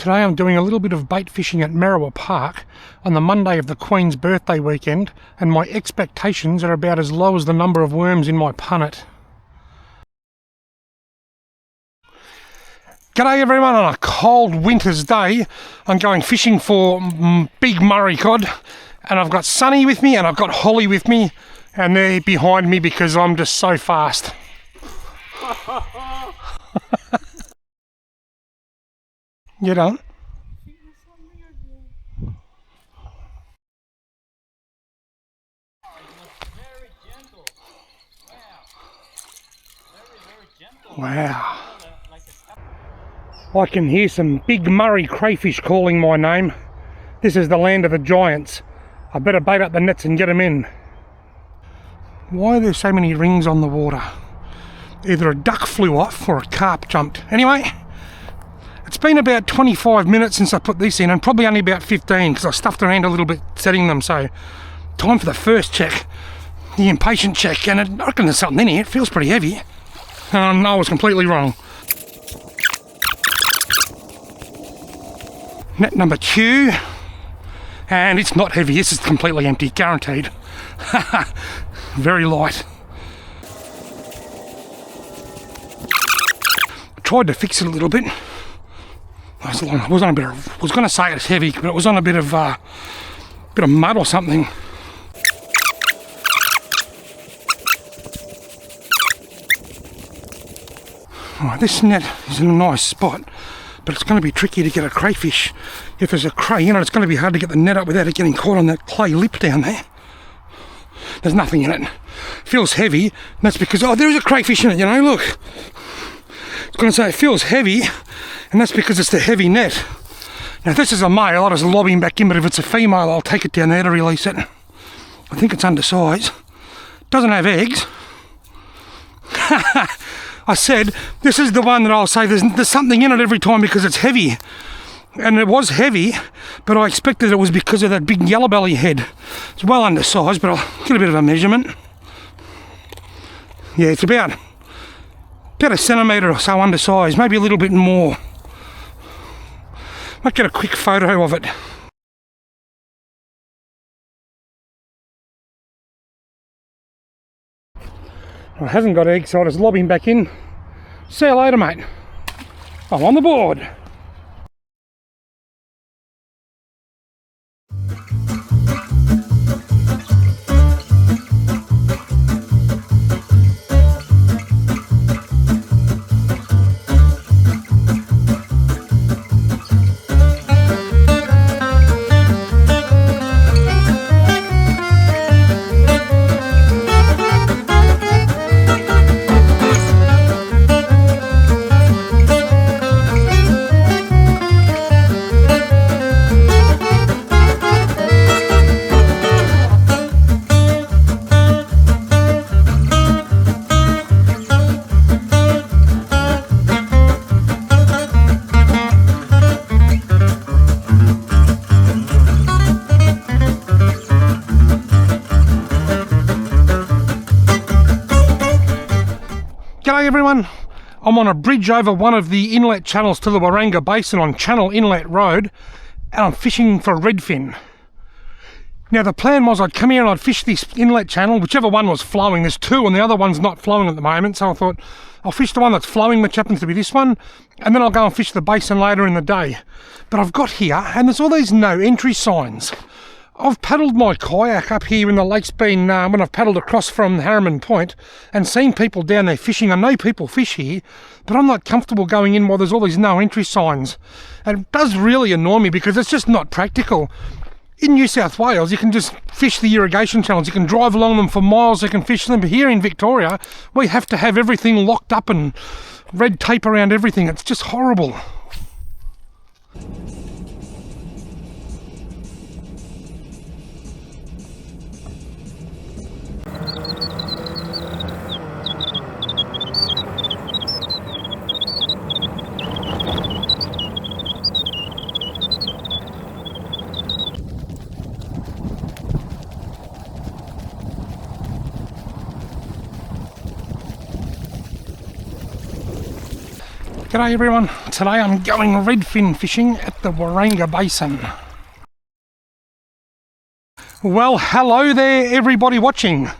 Today I'm doing a little bit of bait fishing at Merriwa Park on the Monday of the Queen's birthday weekend, and my expectations are about as low as the number of worms in my punnet. G'day everyone. On a cold winter's day I'm going fishing for big Murray cod, and I've got Sunny with me and I've got Holly with me, and they're behind me because I'm just so fast. You don't? Very gentle. Wow. Very gentle. Wow. I can hear some big Murray crayfish calling my name. This is the land of the giants. I better bait up the nets and get them in. Why are there so many rings on the water? Either a duck flew off or a carp jumped. Anyway, it's been about 25 minutes since I put this in, and probably only about 15 because I stuffed around a little bit setting them. So time for the first check, the impatient check, and I reckon there's something in here. It feels pretty heavy. And I was completely wrong. Net number 2, and it's not heavy. This is completely empty, guaranteed. Very light. I tried to fix it a little bit. I was on a bit of, I was going to say it's heavy, but it was on a bit of mud or something. Right, this net is in a nice spot, but it's going to be tricky to get a crayfish. If there's a cray in it, it's going to be hard to get the net up without it getting caught on that clay lip down there. There's nothing in it. It feels heavy, and that's because, oh, there is a crayfish in it, you know, look. I was going to say it feels heavy, and that's because it's the heavy net. Now if this is a male, I'll just lob him back in, but if it's a female, I'll take it down there to release it. I think it's undersized. Doesn't have eggs. I said, this is the one that I'll say there's something in it every time because it's heavy. And it was heavy, but I expected it was because of that big yellow belly head. It's well undersized, but I'll get a bit of a measurement. Yeah, it's about a centimetre or so undersized, maybe a little bit more. Might get a quick photo of it. It hasn't got eggs, so I'll just lob him back in. See you later, mate. I'm on the board. G'day everyone, I'm on a bridge over one of the inlet channels to the Waranga Basin on Channel Inlet Road, and I'm fishing for redfin. Now the plan was I'd come here and I'd fish this inlet channel, whichever one was flowing. There's two and the other one's not flowing at the moment, so I thought I'll fish the one that's flowing, which happens to be this one, and then I'll go and fish the basin later in the day. But I've got here and there's all these no entry signs. I've paddled my kayak up here in the lake's been, when I've paddled across from Harriman Point and seen people down there fishing. I know people fish here, but I'm not comfortable going in while there's all these no entry signs. And it does really annoy me because it's just not practical. In New South Wales, you can just fish the irrigation channels. You can drive along them for miles, you can fish them. But here in Victoria, we have to have everything locked up and red tape around everything. It's just horrible. G'day everyone, today I'm going redfin fishing at the Waranga Basin. Well, hello there everybody watching.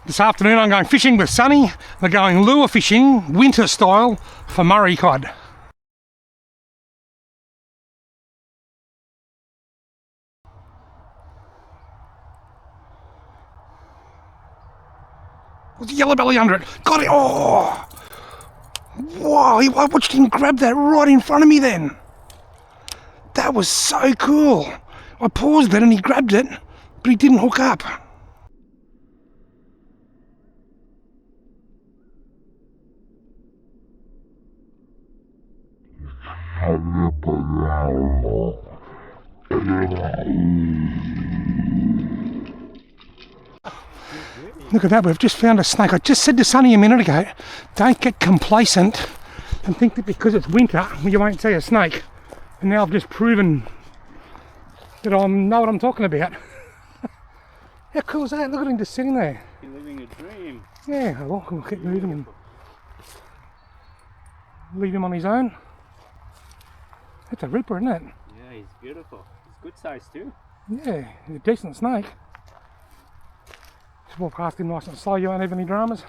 This afternoon I'm going fishing with Sonny. We're going lure fishing, winter style, for Murray cod. With the yellow belly under it. Got it! Oh! Wow, I watched him grab that right in front of me then. That was so cool. I paused it and he grabbed it, but he didn't hook up. Look at that, we've just found a snake. I just said to Sonny a minute ago, don't get complacent and think that because it's winter you won't see a snake. And now I've just proven that I know what I'm talking about. How cool is that? Look at him just sitting there. You're living a dream. Yeah, well, we'll keep moving and leave him on his own. That's a ripper, isn't it? Yeah, he's beautiful. He's good size too. Yeah, he's a decent snake. Just walk past him nice and slow, you won't have any dramas.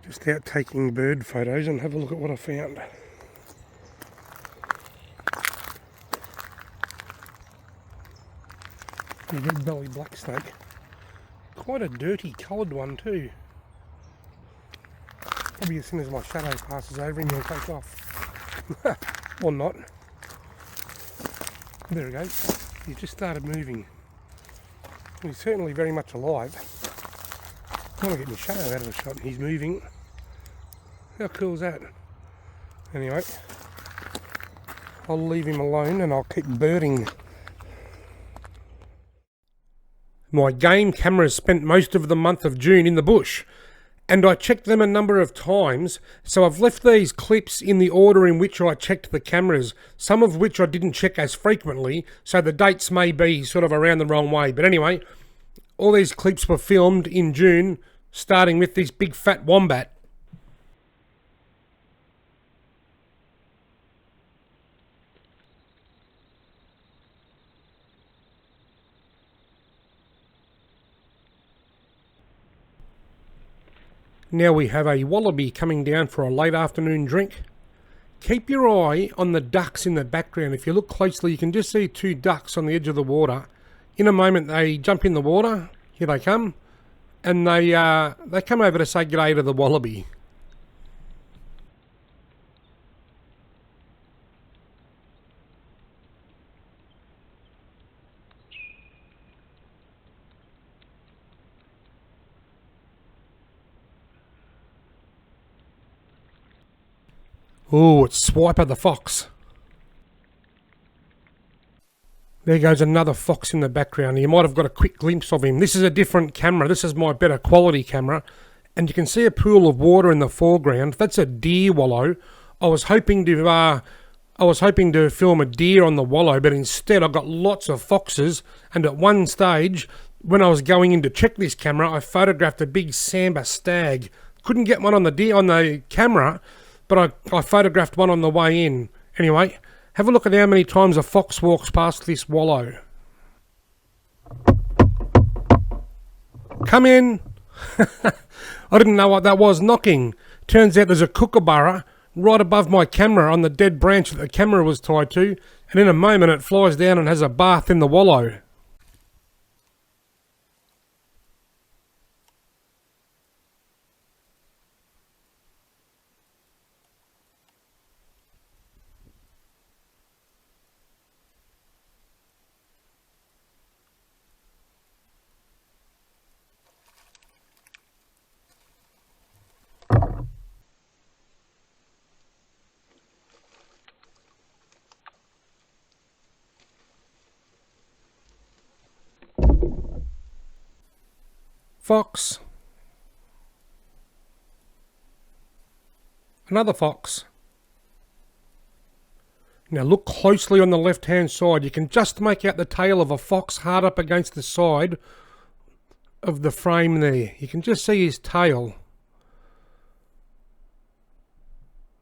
Just out taking bird photos and have a look at what I found. A red belly black snake. Quite a dirty coloured one too. Probably as soon as my shadow passes over him he'll take off. Or not. There he goes. He's just started moving. He's certainly very much alive. I want to get my shadow out of the shot. He's moving. How cool is that? Anyway, I'll leave him alone and I'll keep birding. My game cameras spent most of the month of June in the bush, and I checked them a number of times, so I've left these clips in the order in which I checked the cameras, some of which I didn't check as frequently, so the dates may be sort of around the wrong way. But anyway, all these clips were filmed in June, starting with this big fat wombat. Now we have a wallaby coming down for a late afternoon drink. Keep your eye on the ducks in the background. If you look closely, you can just see two ducks on the edge of the water. In a moment, they jump in the water. Here they come. And they come over to say g'day to the wallaby. Oh, it's Swiper the fox. There goes another fox in the background. You might have got a quick glimpse of him. This is a different camera. This is my better quality camera. And you can see a pool of water in the foreground. That's a deer wallow. I was hoping to film a deer on the wallow, but instead I got lots of foxes. And at one stage, when I was going in to check this camera, I photographed a big sambar stag. Couldn't get one on the camera, but I photographed one on the way in. Anyway, have a look at how many times a fox walks past this wallow. Come in! I didn't know what that was knocking. Turns out there's a kookaburra right above my camera on the dead branch that the camera was tied to, and in a moment it flies down and has a bath in the wallow. Fox. Another fox. Now look closely on the left hand side. You can just make out the tail of a fox hard up against the side of the frame there. You can just see his tail.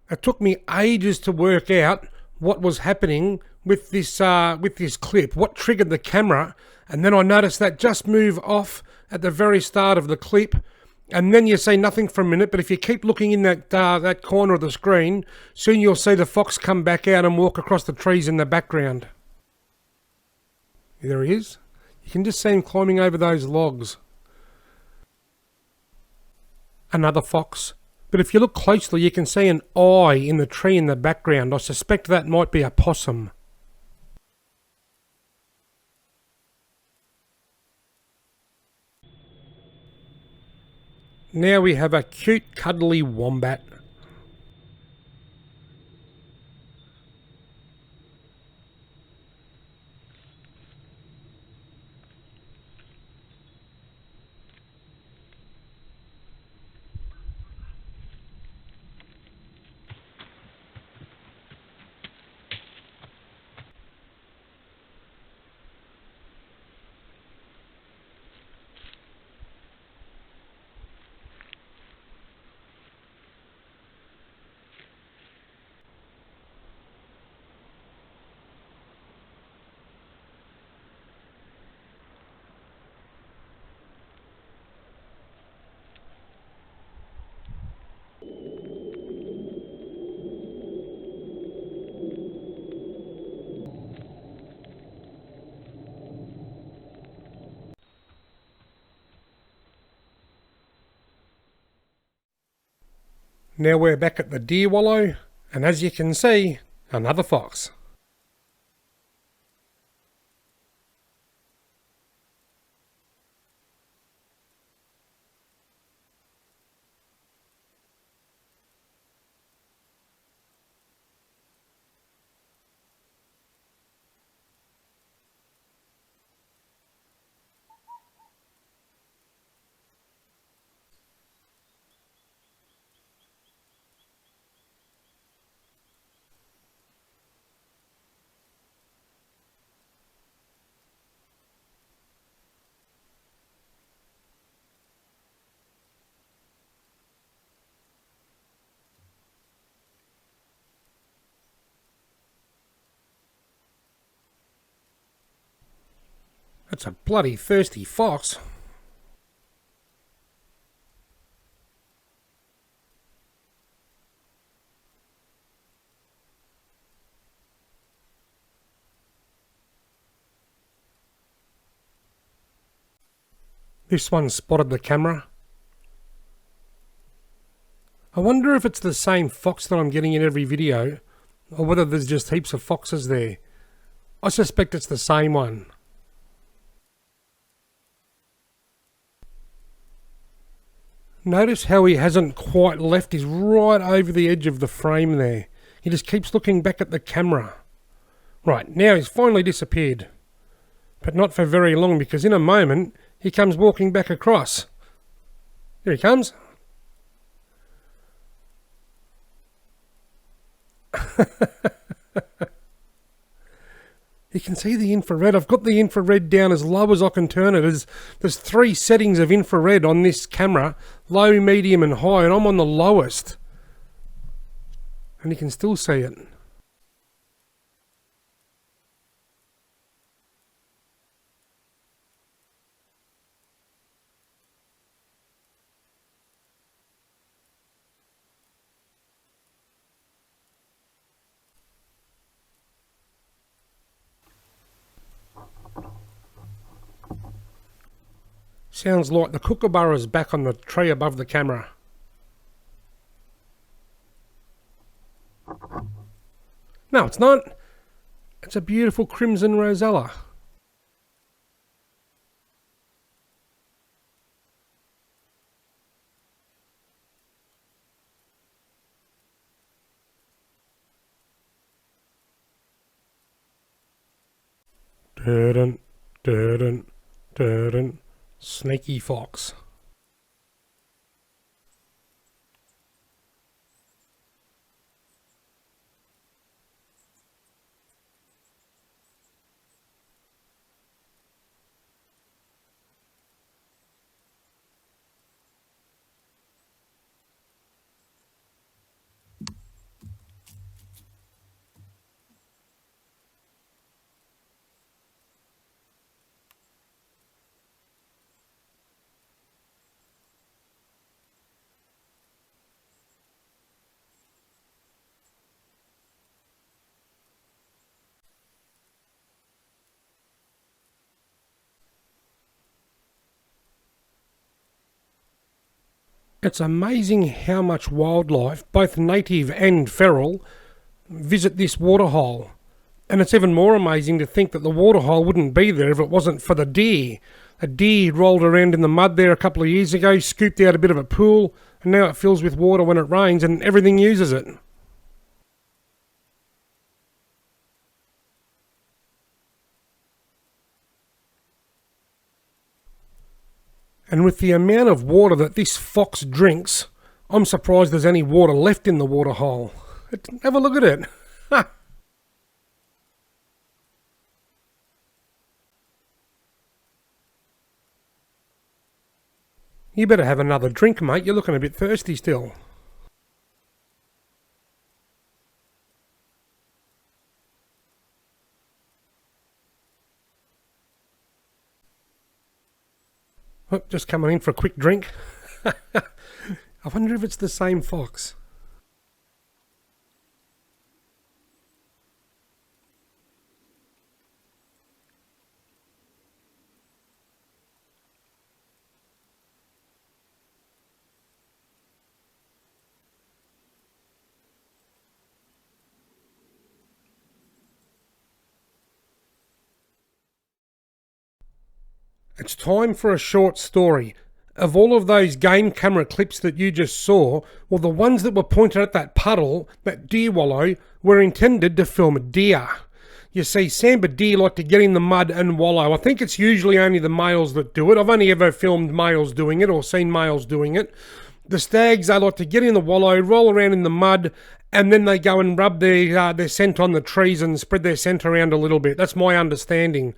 It took me ages to work out what was happening with this clip, what triggered the camera, and then I noticed that just move off at the very start of the clip, and then you see nothing for a minute, but if you keep looking in that corner of the screen, soon you'll see the fox come back out and walk across the trees in the background. There he is. You can just see him climbing over those logs. Another fox. But if you look closely, you can see an eye in the tree in the background. I suspect that might be a possum. Now we have a cute, cuddly wombat. Now we're back at the deer wallow, and as you can see, another fox. That's a bloody thirsty fox. This one spotted the camera. I wonder if it's the same fox that I'm getting in every video, or whether there's just heaps of foxes there. I suspect it's the same one. Notice how he hasn't quite left. He's right over the edge of the frame there. He just keeps looking back at the camera. Right, now he's finally disappeared. But not for very long, because in a moment he comes walking back across. Here he comes. You can see the infrared. I've got the infrared down as low as I can turn it. There's 3 settings of infrared on this camera. Low, medium and high, and I'm on the lowest. And you can still see it. Sounds like the kookaburra's back on the tree above the camera. No, it's not. It's a beautiful crimson rosella. Dun dun dun. Sneaky fox. It's amazing how much wildlife, both native and feral, visit this waterhole. And it's even more amazing to think that the waterhole wouldn't be there if it wasn't for the deer. A deer rolled around in the mud there a couple of years ago, scooped out a bit of a pool, and now it fills with water when it rains and everything uses it. And with the amount of water that this fox drinks, I'm surprised there's any water left in the waterhole. Have a look at it. Ha! You better have another drink, mate. You're looking a bit thirsty still. Oh, just coming in for a quick drink. I wonder if it's the same fox. It's time for a short story. Of all of those game camera clips that you just saw, well, the ones that were pointed at that puddle, that deer wallow, were intended to film a deer. You see, sambar deer like to get in the mud and wallow. I think it's usually only the males that do it. I've only ever filmed males doing it or seen males doing it. The stags, they like to get in the wallow, roll around in the mud, and then they go and rub their scent on the trees and spread their scent around a little bit. That's my understanding.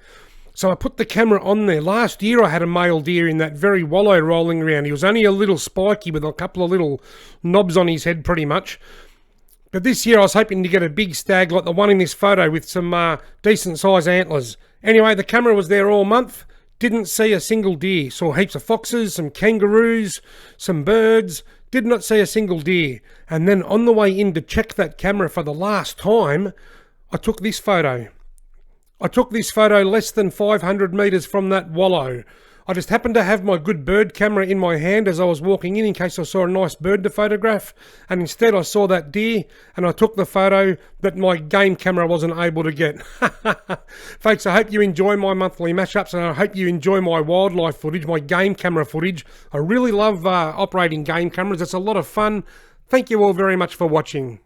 So I put the camera on there. Last year I had a male deer in that very wallow rolling around. He was only a little spiky with a couple of little knobs on his head pretty much. But this year I was hoping to get a big stag like the one in this photo with some decent size antlers. Anyway, the camera was there all month. Didn't see a single deer. Saw heaps of foxes, some kangaroos, some birds. Did not see a single deer. And then on the way in to check that camera for the last time, I took this photo. I took this photo less than 500 metres from that wallow. I just happened to have my good bird camera in my hand as I was walking in case I saw a nice bird to photograph, and instead I saw that deer and I took the photo that my game camera wasn't able to get. Folks, I hope you enjoy my monthly mashups, and I hope you enjoy my wildlife footage, my game camera footage. I really love operating game cameras. It's a lot of fun. Thank you all very much for watching.